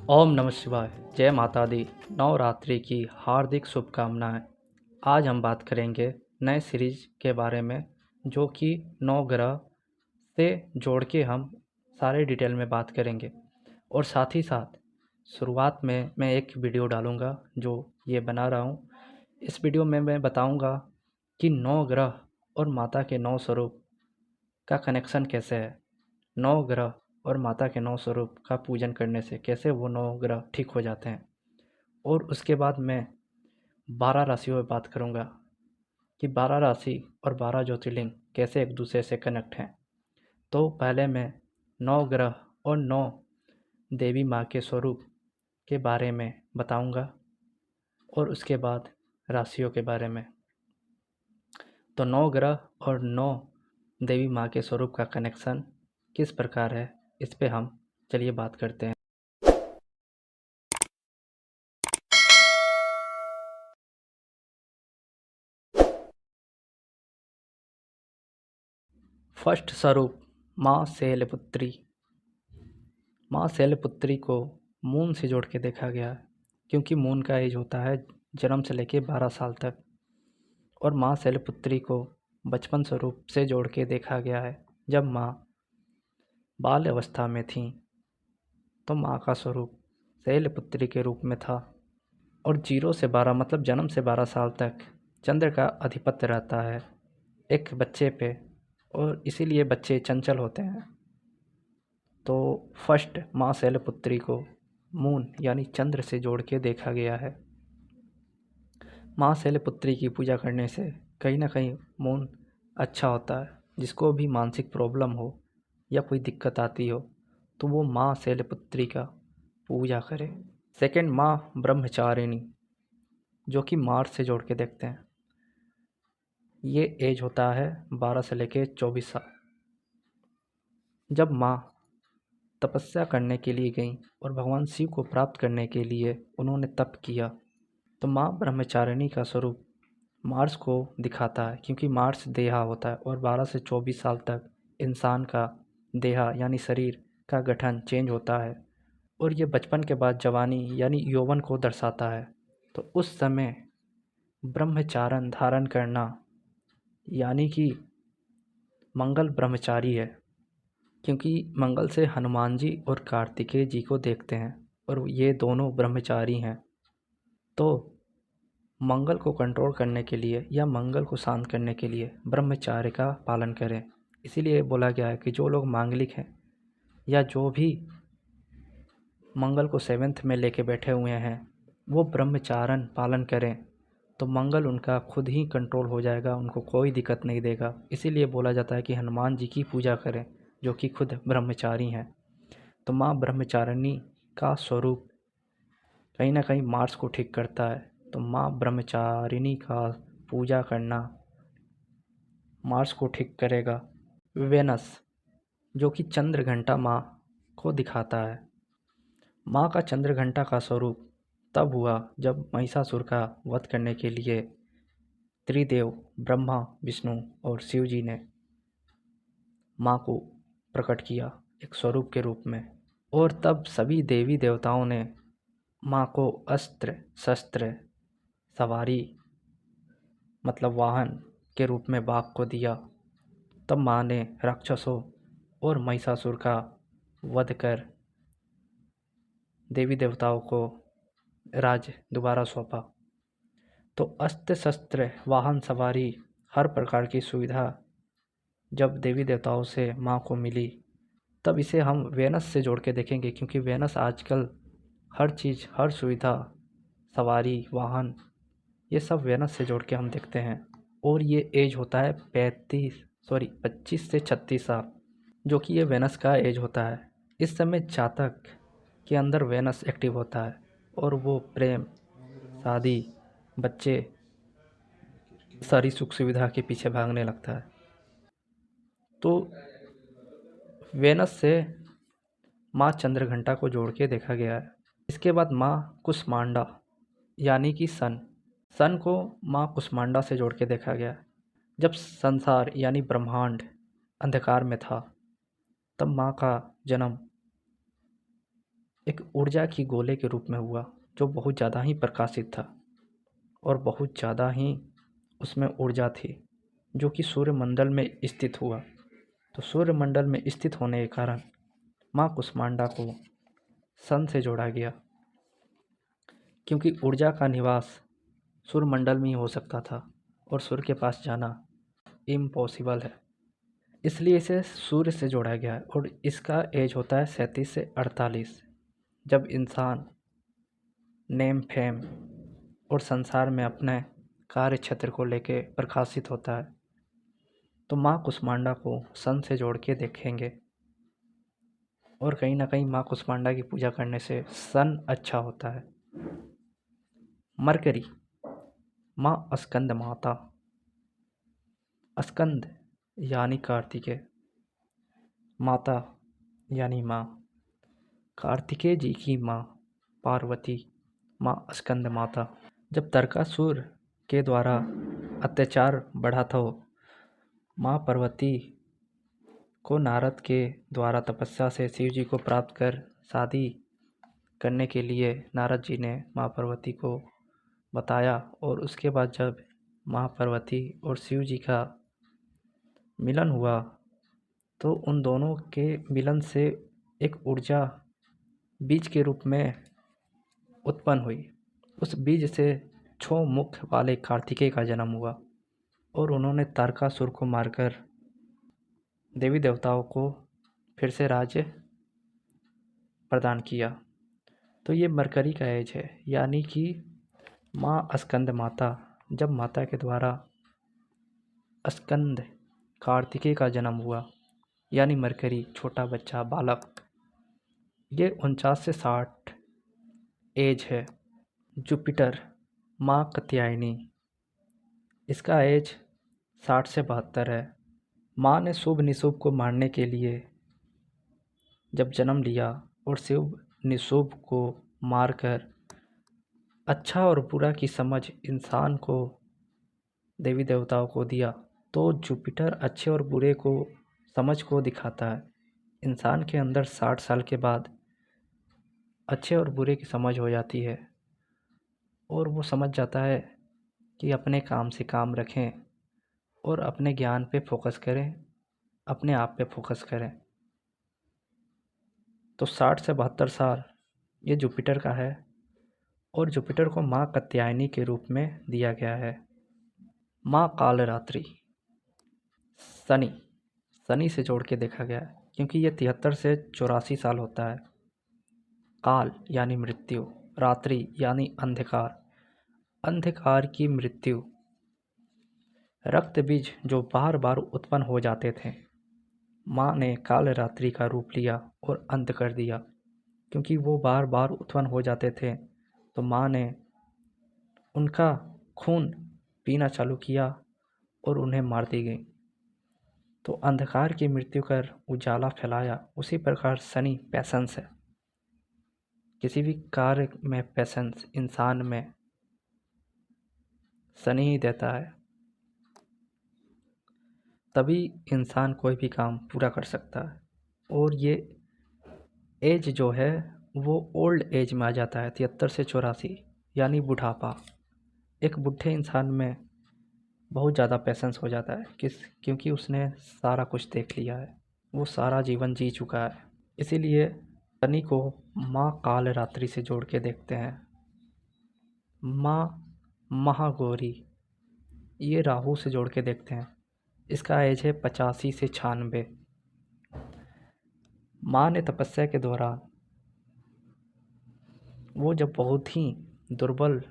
ओम नमः शिवाय। जय माता दी। नवरात्रि की हार्दिक शुभकामनाएं। आज हम बात करेंगे नए सीरीज के बारे में, जो कि नौ ग्रह से जोड़ के हम सारे डिटेल में बात करेंगे। और साथ ही साथ शुरुआत में मैं एक वीडियो डालूंगा जो ये बना रहा हूँ। इस वीडियो में मैं बताऊंगा कि नौ ग्रह और माता के नौ स्वरूप का कनेक्शन कैसे है। नौ ग्रह और माता के नौ स्वरूप का पूजन करने से कैसे वो नौ ग्रह ठीक हो जाते हैं। और उसके बाद मैं 12 राशियों में बात करूँगा कि 12 राशि और 12 ज्योतिर्लिंग कैसे एक दूसरे से कनेक्ट हैं। तो पहले मैं नौ ग्रह और नौ देवी माँ के स्वरूप के बारे में बताऊँगा और उसके बाद राशियों के बारे में। तो नौ ग्रह और नौ देवी माँ के स्वरूप का कनेक्शन किस प्रकार है, इस पे हम चलिए बात करते हैं। फर्स्ट स्वरूप माँ शैलपुत्री। माँ शैलपुत्री को मून से जोड़ के देखा गया है, क्योंकि मून का एज होता है जन्म से लेके 12 साल तक। और माँ शैलपुत्री को बचपन स्वरूप से जोड़ के देखा गया है। जब माँ बाल अवस्था में थीं तो माँ का स्वरूप शैलपुत्री के रूप में था। और 0 से 12 मतलब जन्म से 12 साल तक चंद्र का आधिपत्य रहता है एक बच्चे पे, और इसीलिए बच्चे चंचल होते हैं। तो फर्स्ट माँ शैलपुत्री को मून यानी चंद्र से जोड़ के देखा गया है। माँ शैलपुत्री की पूजा करने से कहीं ना कहीं मून अच्छा होता है। जिसको भी मानसिक प्रॉब्लम हो या कोई दिक्कत आती हो तो वो माँ शैलपुत्री का पूजा करे। सेकंड माँ ब्रह्मचारिणी, जो कि मार्च से जोड़ के देखते हैं। ये एज होता है 12 से लेके 24 साल। जब माँ तपस्या करने के लिए गईं और भगवान शिव को प्राप्त करने के लिए उन्होंने तप किया, तो माँ ब्रह्मचारिणी का स्वरूप मार्स को दिखाता है, क्योंकि मार्स देहा होता है और 12 से 24 साल तक इंसान का देहा यानी शरीर का गठन चेंज होता है। और ये बचपन के बाद जवानी यानी यौवन को दर्शाता है। तो उस समय ब्रह्मचारण धारण करना यानी कि मंगल ब्रह्मचारी है, क्योंकि मंगल से हनुमान जी और कार्तिकेय जी को देखते हैं और ये दोनों ब्रह्मचारी हैं। तो मंगल को कंट्रोल करने के लिए या मंगल को शांत करने के लिए ब्रह्मचार्य का पालन करें। इसीलिए बोला गया है कि जो लोग मांगलिक हैं या जो भी मंगल को 7th में लेके बैठे हुए हैं वो ब्रह्मचारण पालन करें, तो मंगल उनका खुद ही कंट्रोल हो जाएगा, उनको कोई दिक्कत नहीं देगा। इसीलिए बोला जाता है कि हनुमान जी की पूजा करें जो कि खुद ब्रह्मचारी हैं। तो माँ ब्रह्मचारिणी का स्वरूप कहीं ना कहीं मार्स को ठीक करता है। तो माँ ब्रह्मचारिणी का पूजा करना मार्स को ठीक करेगा। वेनस, जो कि चंद्र घंटा माँ को दिखाता है। माँ का चंद्र घंटा का स्वरूप तब हुआ जब महिषासुर का वध करने के लिए त्रिदेव ब्रह्मा, विष्णु और शिव जी ने माँ को प्रकट किया एक स्वरूप के रूप में। और तब सभी देवी देवताओं ने माँ को अस्त्र शस्त्र सवारी मतलब वाहन के रूप में बाघ को दिया। तब माँ ने राक्षसों और महिषासुर का वध कर देवी देवताओं को राज दोबारा सौंपा। तो अस्त्र शस्त्र वाहन सवारी हर प्रकार की सुविधा जब देवी देवताओं से माँ को मिली, तब इसे हम वेनस से जोड़ के देखेंगे, क्योंकि वेनस आजकल हर चीज़ हर सुविधा सवारी वाहन ये सब वेनस से जोड़ के हम देखते हैं। और ये एज होता है 25 से 36 साल, जो कि ये वेनस का एज होता है। इस समय जातक के अंदर वेनस एक्टिव होता है और वो प्रेम, शादी, बच्चे, सारी सुख सुविधा के पीछे भागने लगता है। तो वेनस से माँ चंद्रघंटा को जोड़ के देखा गया है। इसके बाद माँ कुष्मांडा यानी कि सन को माँ कुष्मांडा से जोड़ के देखा गया है। जब संसार यानी ब्रह्मांड अंधकार में था, तब माँ का जन्म एक ऊर्जा की गोले के रूप में हुआ, जो बहुत ज़्यादा ही प्रकाशित था और बहुत ज़्यादा ही उसमें ऊर्जा थी, जो कि सूर्यमंडल में स्थित हुआ। तो सूर्यमंडल में स्थित होने के कारण माँ कुष्मांडा को सन से जोड़ा गया, क्योंकि ऊर्जा का निवास सूर्यमंडल में ही हो सकता था और सूर्य के पास जाना इम्पॉसिबल है, इसलिए इसे सूर्य से जोड़ा गया है। और इसका एज होता है 37 से 48, जब इंसान नेम फेम और संसार में अपने कार्य क्षेत्र को लेके प्रकाशित होता है। तो माँ कुष्मांडा को सन से जोड़ के देखेंगे, और कहीं ना कहीं माँ कुष्मांडा की पूजा करने से सन अच्छा होता है। मरकरी, माँ स्कंद माता। स्कंद यानी कार्तिकेय, माता यानी माँ। कार्तिकेय जी की माँ पार्वती, माँ स्कंद माता। जब तारकासुर के द्वारा अत्याचार बढ़ा तो माँ पार्वती को नारद के द्वारा तपस्या से शिव जी को प्राप्त कर शादी करने के लिए नारद जी ने माँ पार्वती को बताया। और उसके बाद जब माँ पार्वती और शिव जी का मिलन हुआ, तो उन दोनों के मिलन से एक ऊर्जा बीज के रूप में उत्पन्न हुई। उस बीज से 6 मुख वाले कार्तिकेय का जन्म हुआ, और उन्होंने तारकासुर को मारकर देवी देवताओं को फिर से राज्य प्रदान किया। तो ये मरकरी का एज है, यानी कि माँ स्कंद माता, जब माता के द्वारा स्कंद कार्तिकेय का जन्म हुआ, यानी मरकरी छोटा बच्चा बालक, ये 49 से 60 एज है। जुपिटर, माँ कात्यायनी, इसका एज 60 से 72 है। माँ ने शुभ निशुभ को मारने के लिए जब जन्म लिया और शुभ निशुभ को मारकर अच्छा और बुरा की समझ इंसान को, देवी देवताओं को दिया, तो जुपिटर अच्छे और बुरे को समझ को दिखाता है। इंसान के अंदर 60 साल के बाद अच्छे और बुरे की समझ हो जाती है, और वो समझ जाता है कि अपने काम से काम रखें और अपने ज्ञान पे फोकस करें, अपने आप पे फोकस करें। तो 60 से 72 साल ये जुपिटर का है, और जुपिटर को माँ कात्यायनी के रूप में दिया गया है। माँ कालरात्रि, शनि, शनि से जोड़ के देखा गया है, क्योंकि ये 73 से 84 साल होता है। काल यानी मृत्यु, रात्रि यानी अंधकार, अंधकार की मृत्यु। रक्त बीज जो बार बार उत्पन्न हो जाते थे, माँ ने काल रात्रि का रूप लिया और अंत कर दिया। क्योंकि वो बार बार उत्पन्न हो जाते थे, तो माँ ने उनका खून पीना चालू किया और उन्हें मार दी गई। तो अंधकार की मृत्यु कर उजाला फैलाया। उसी प्रकार शनि पैसेंस है, किसी भी कार्य में पैसेंस इंसान में शनि ही देता है, तभी इंसान कोई भी काम पूरा कर सकता है। और ये एज जो है वो ओल्ड एज में आ जाता है, 73 से 84, यानी बुढ़ापा। एक बूढ़े इंसान में बहुत ज़्यादा पैसेंस हो जाता है, क्योंकि उसने सारा कुछ देख लिया है, वो सारा जीवन जी चुका है। इसीलिए शनि को माँ कालरात्रि से जोड़ के देखते हैं। माँ महागौरी, ये राहु से जोड़ के देखते हैं। इसका एज है 85 से 96। माँ ने तपस्या के दौरान वो जब बहुत ही दुर्बल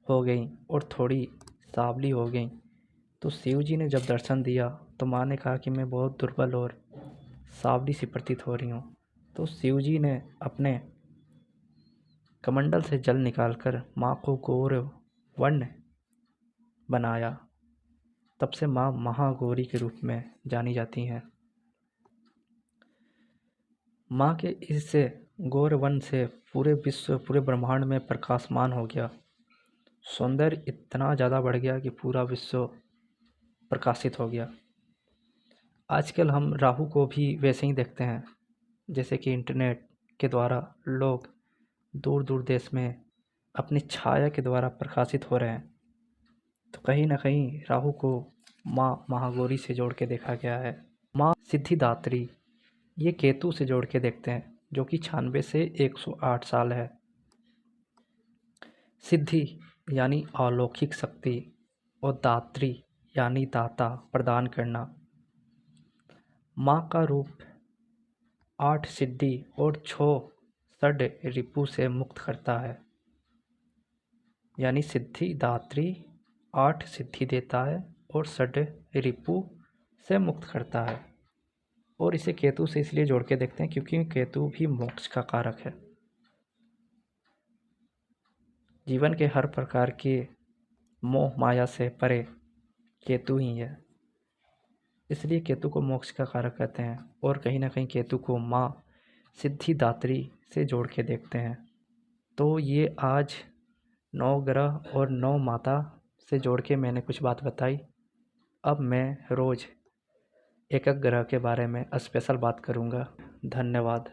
हो गई और थोड़ी सांवली हो गई, तो शिव जी ने जब दर्शन दिया, तो माँ ने कहा कि मैं बहुत दुर्बल और सांवली सी प्रतीत हो रही हूँ। तो शिव जी ने अपने कमंडल से जल निकालकर माँ को गौर वर्ण बनाया। तब से माँ महागौरी के रूप में जानी जाती हैं। माँ के इससे गौरवन से पूरे विश्व, पूरे ब्रह्मांड में प्रकाशमान हो गया। सौंदर्य इतना ज़्यादा बढ़ गया कि पूरा विश्व प्रकाशित हो गया। आजकल हम राहु को भी वैसे ही देखते हैं, जैसे कि इंटरनेट के द्वारा लोग दूर दूर देश में अपनी छाया के द्वारा प्रकाशित हो रहे हैं। तो कहीं ना कहीं राहु को माँ महागौरी से जोड़ के देखा गया है। माँ सिद्धिदात्री ये केतु से जोड़ के देखते हैं, जो कि 96 से 108 साल है। सिद्धि यानी अलौकिक शक्ति और दात्री यानी दाता प्रदान करना। माँ का रूप 8 सिद्धि और 6 षड रिपु से मुक्त करता है। यानी सिद्धि दात्री 8 सिद्धि देता है और षड रिपु से मुक्त करता है। और इसे केतु से इसलिए जोड़ के देखते हैं क्योंकि केतु भी मोक्ष का कारक है। जीवन के हर प्रकार के मोह माया से परे केतु ही है, इसलिए केतु को मोक्ष का कारक कहते हैं। और कहीं ना कहीं केतु को माँ सिद्धिदात्री से जोड़ के देखते हैं। तो ये आज 9 ग्रह और 9 माता से जोड़ के मैंने कुछ बात बताई। अब मैं रोज़ एक एक ग्रह के बारे में स्पेशल बात करूँगा। धन्यवाद।